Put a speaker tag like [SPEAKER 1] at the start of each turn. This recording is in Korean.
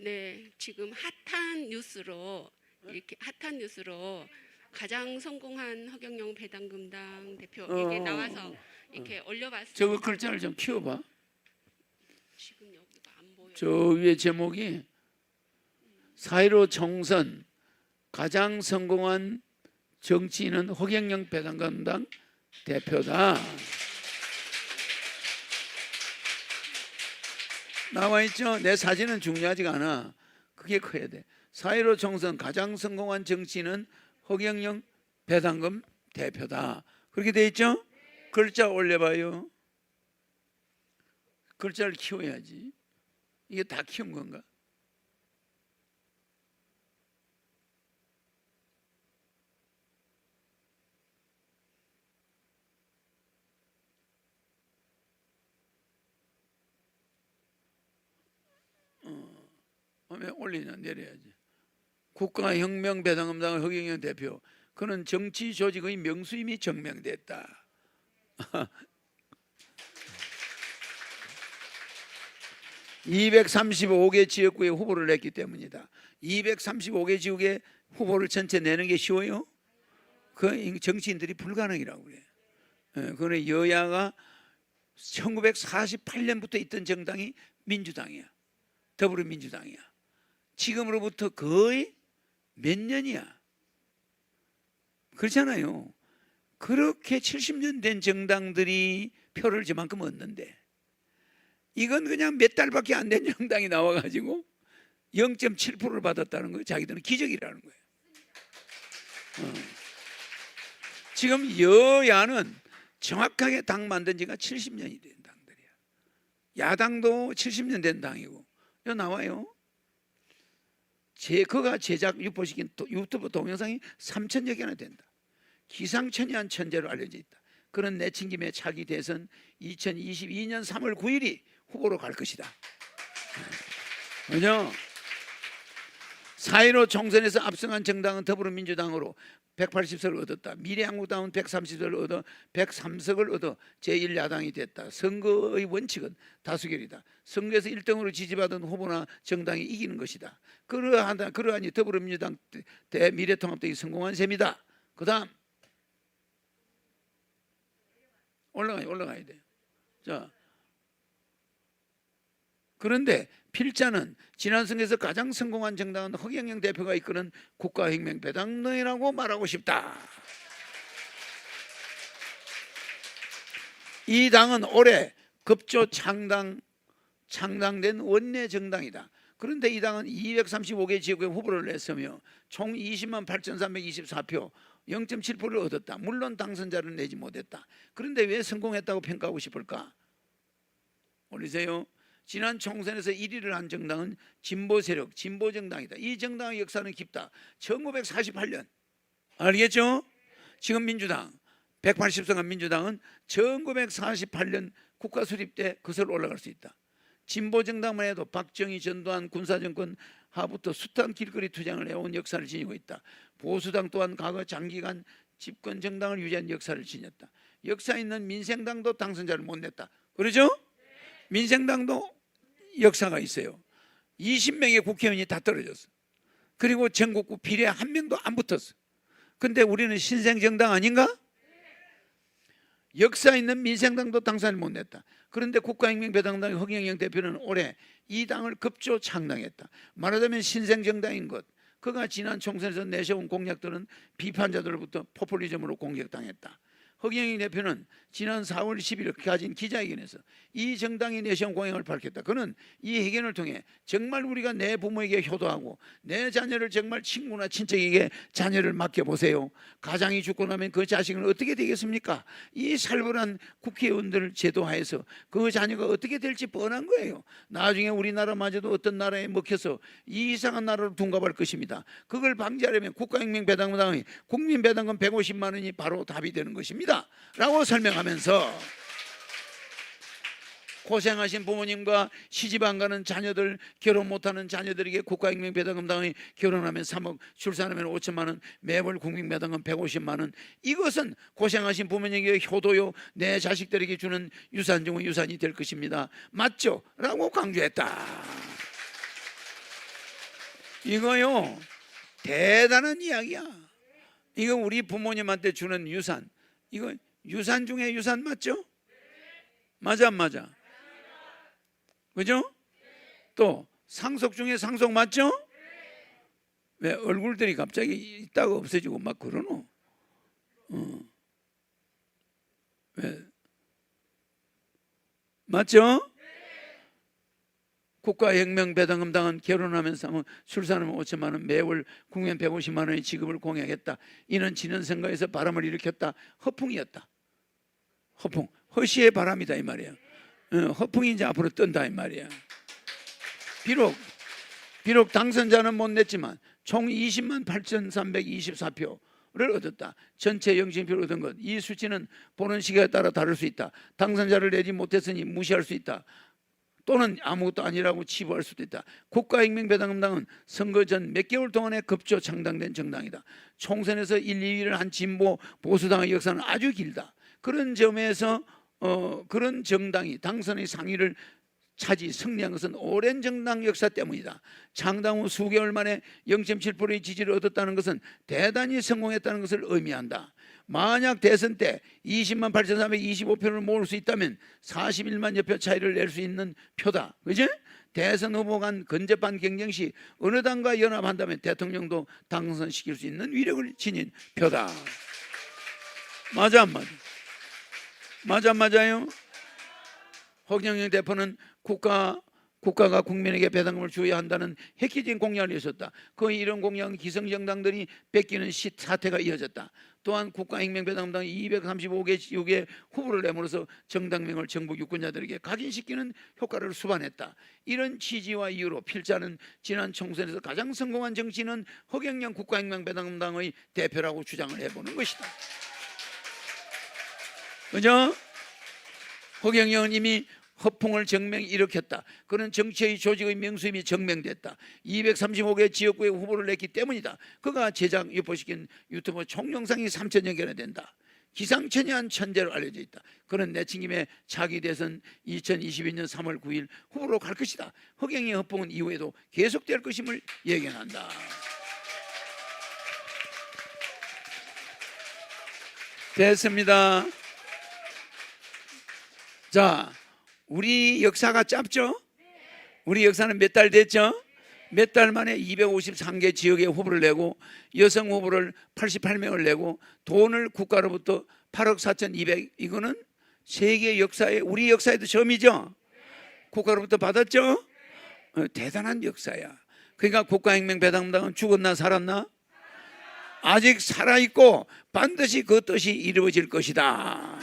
[SPEAKER 1] 네, 지금 핫한 뉴스로 이렇게 핫한 뉴스로 가장 성공한 허경영 배당금당 대표 이게 나와서 이렇게 올려봤습니다.
[SPEAKER 2] 저거 글자를 좀 키워봐.
[SPEAKER 1] 지금 여기가 안 보여요.
[SPEAKER 2] 저 위에 제목이 4.15 총선 가장 성공한 정치인은 허경영 배당금당 대표다. 나와 있죠? 내 사진은 중요하지가 않아. 그게 커야 돼. 4.15 총선 가장 성공한 정치인은 허경영 배당금 대표다. 그렇게 돼 있죠? 글자 올려봐요. 글자를 키워야지. 이게 다 키운 건가? 왜 올리냐 내려야지. 국가혁명배당금당 허경영 대표, 그는 정치 조직의 명수임이 증명됐다. 235개 지역구에 후보를 냈기 때문이다. 235개 지역에 후보를 전체 내는 게 쉬워요? 그 정치인들이 불가능이라고 그래. 그는 여야가 1948년부터 있던 정당이 민주당이야. 더불어민주당이야. 지금으로부터 거의 몇 년이야. 그렇잖아요. 그렇게 70년 된 정당들이 표를 저만큼 얻는데 이건 그냥 몇 달밖에 안 된 정당이 나와가지고 0.7%를 받았다는 거예요. 자기들은 기적이라는 거예요. 지금 여야는 정확하게 당 만든 지가 70년이 된 당들이야. 야당도 70년 된 당이고. 여기 나와요. 그가 제작 유포시킨 유튜브 동영상이 3,000여 개나 된다. 기상천외한 천재로 알려져 있다. 그런 내친김에 차기 대선 2022년 3월 9일이 후보로 갈 것이다. 그죠? 4.15 총선에서 압승한 정당은 더불어민주당으로 180석을 얻었다. 미래한국당은 130석을 얻어 103석을 얻어 제1야당이 됐다. 선거의 원칙은 다수결이다. 선거에서 1등으로 지지받은 후보나 정당이 이기는 것이다. 그러하니 더불어민주당 대 미래통합당이 성공한 셈이다. 그 다음 올라가야 돼. 자, 그런데 필자는 지난 선거에서 가장 성공한 정당은 허경영 대표가 이끄는 국가혁명배당론이라고 말하고 싶다. 이 당은 올해 급조 창당된 원내 정당이다. 그런데 이 당은 235개 지역에 후보를 냈으며 총 20만 8,324표 0.7%를 얻었다. 물론 당선자를 내지 못했다. 그런데 왜 성공했다고 평가하고 싶을까? 올리세요. 지난 총선에서 1위를 한 정당은 진보세력, 진보정당이다. 이 정당의 역사는 깊다. 1948년 알겠죠? 지금 민주당 180석한 민주당은 1948년 국가 수립 때 그슬 올라갈 수 있다. 진보정당만 해도 박정희, 전두환 군사정권 하부터 숱한 길거리 투쟁을 해온 역사를 지니고 있다. 보수당 또한 과거 장기간 집권 정당을 유지한 역사를 지녔다. 역사 있는 민생당도 당선자를 못 냈다. 그러죠? 민생당도 역사가 있어요. 20명의 국회의원이 다 떨어졌어. 그리고 전국구 비례 한 명도 안 붙었어. 근데 우리는 신생정당 아닌가? 역사 있는 민생당도 당선을 못 냈다. 그런데 국가혁명배당당의 허경영 대표는 올해 이 당을 급조 창당했다. 말하자면 신생정당인 것. 그가 지난 총선에서 내세운 공약들은 비판자들로부터 포퓰리즘으로 공격당했다. 허경영 대표는 지난 4월 10일 가진 기자회견에서 이 정당이 내세운 공약을 밝혔다. 그는 이 회견을 통해 정말 우리가 내 부모에게 효도하고 내 자녀를 정말 친구나 친척에게 자녀를 맡겨보세요. 가장이 죽고 나면 그 자식은 어떻게 되겠습니까? 이 살벌한 국회의원들 제도하에서 그 자녀가 어떻게 될지 뻔한 거예요. 나중에 우리나라마저도 어떤 나라에 먹혀서 이 이상한 나라로 둔갑할 것입니다. 그걸 방지하려면 국가혁명배당금당의 국민배당금 150만 원이 바로 답이 되는 것입니다. 라고 설명하면서 고생하신 부모님과 시집 안 가는 자녀들, 결혼 못하는 자녀들에게 국가혁명배당금당이 결혼하면 3억, 출산하면 5천만 원, 매월 국민배당금 150만 원. 이것은 고생하신 부모님에게 효도요, 내 자식들에게 주는 유산 중의 유산이 될 것입니다. 맞죠? 라고 강조했다. 이거요 대단한 이야기야. 이거 우리 부모님한테 주는 유산. 이거 유산 중에 유산 맞죠? 맞아 안 맞아? 그죠? 또 상속 중에 상속 맞죠? 왜 얼굴들이 갑자기 있다가 없어지고 막 그러노? 왜? 맞죠? 국가혁명배당금당은 결혼하면서 출산하면 5천만 원, 매월 국면 150만 원의 지급을 공약했다. 이는 지난 선거에서 바람을 일으켰다. 허풍이었다. 허풍, 허시의 바람이다 이 말이야. 허풍이 이제 앞으로 뜬다 이 말이야. 비록 당선자는 못 냈지만 총 20만 8,324표를 얻었다. 전체 영신표를 얻은 것. 이 수치는 보는 시각에 따라 다를 수 있다. 당선자를 내지 못했으니 무시할 수 있다. 또는 아무것도 아니라고 치부할 수도 있다. 국가혁명배당금당은 선거 전 몇 개월 동안에 급조 창당된 정당이다. 총선에서 1, 2위를 한 진보 보수당의 역사는 아주 길다. 그런 점에서 그런 정당이 당선의 상위를 차지 승리한 것은 오랜 정당 역사 때문이다. 창당 후 수개월 만에 0.7%의 지지를 얻었다는 것은 대단히 성공했다는 것을 의미한다. 만약 대선 때 20만 8,325표를 모을 수 있다면 41만여 표 차이를 낼 수 있는 표다. 그죠? 대선 후보 간 근접한 경쟁 시 어느 당과 연합한다면 대통령도 당선시킬 수 있는 위력을 지닌 표다. 맞아 안 맞아? 맞아 안 맞아요? 허경영 대표는 국가가 국민에게 배당금을 줘야 한다는 획기적인 공약을 했었다. 거의 이런 공약은 기성정당들이 뺏기는 사태가 이어졌다. 또한 국가혁명배당금당이 235개 지역에 후보를 내므로써 정당명을 정부 유권자들에게 각인시키는 효과를 수반했다. 이런 취지와 이유로 필자는 지난 총선에서 가장 성공한 정치인은 허경영 국가혁명배당금당의 대표라고 주장을 해보는 것이다. 그죠? 허경영은 이미 허풍을 정명 일으켰다. 그는 정치의 조직의 명수임이 정명됐다. 235개 지역구에 후보를 냈기 때문이다. 그가 제작 유포시킨 유튜브 총영상이 3,000여 개나 된다. 기상천외한 천재로 알려져 있다. 그는 내친김에 차기 대선 2022년 3월 9일 후보로 갈 것이다. 허경영의 허풍은 이후에도 계속될 것임을 예견한다. 됐습니다. 자, 우리 역사가 짧죠? 우리 역사는 몇 달 됐죠? 몇 달 만에 253개 지역에 후보를 내고 여성 후보를 88명을 내고 돈을 국가로부터 8억 4,200 이거는 세계 역사에 우리 역사에도 처음이죠? 국가로부터 받았죠? 대단한 역사야. 그러니까 국가혁명배당금당은 죽었나 살았나? 아직 살아있고 반드시 그 뜻이 이루어질 것이다.